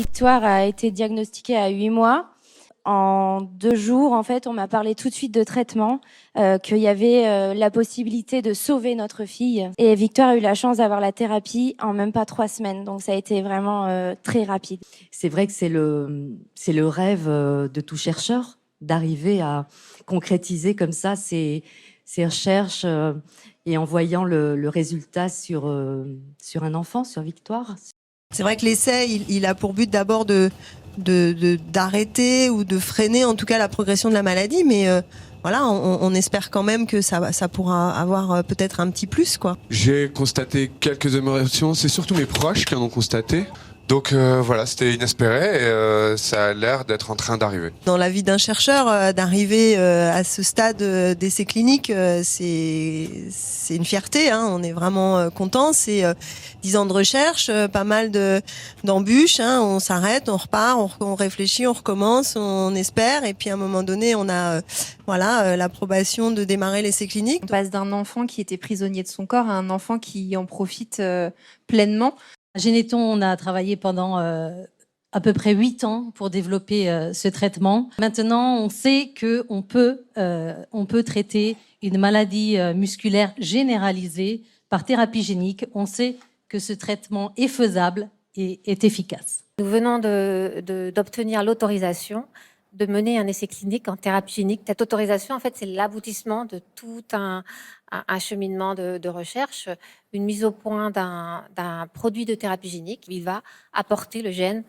Victoire a été diagnostiquée à 8 mois. En 2 jours, en fait, on m'a parlé tout de suite de traitement, qu'il y avait la possibilité de sauver notre fille. Et Victoire a eu la chance d'avoir la thérapie en même pas 3 semaines. Donc ça a été vraiment très rapide. C'est vrai que c'est le rêve de tout chercheur d'arriver à concrétiser comme ça ses recherches et en voyant le résultat sur un enfant, sur Victoire. C'est vrai que l'essai, il a pour but d'abord d'arrêter ou de freiner en tout cas la progression de la maladie, mais voilà, on espère quand même que ça pourra avoir peut-être un petit plus, quoi. J'ai constaté quelques améliorations, c'est surtout mes proches qui en ont constaté. Donc voilà, c'était inespéré et ça a l'air d'être en train d'arriver. Dans la vie d'un chercheur, d'arriver à ce stade d'essai clinique, c'est une fierté, hein. On est vraiment content. C'est 10 ans de recherche, pas mal d'embûches, hein. On s'arrête, on repart, on réfléchit, on recommence, on espère. Et puis à un moment donné, on a l'approbation de démarrer l'essai clinique. On passe d'un enfant qui était prisonnier de son corps à un enfant qui en profite pleinement. À Généton, on a travaillé pendant à peu près 8 ans pour développer ce traitement. Maintenant, on sait qu'on peut traiter une maladie musculaire généralisée par thérapie génique. On sait que ce traitement est faisable et est efficace. Nous venons d'obtenir l'autorisation de mener un essai clinique en thérapie génique. Cette autorisation, en fait, c'est l'aboutissement de tout un cheminement de recherche, une mise au point d'un produit de thérapie génique. Il va apporter le gène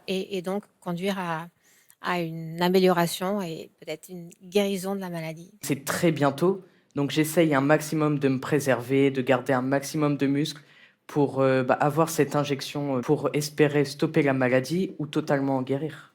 et donc conduire à une amélioration et peut-être une guérison de la maladie. C'est très bientôt, donc j'essaye un maximum de me préserver, de garder un maximum de muscles pour avoir cette injection pour espérer stopper la maladie ou totalement en guérir.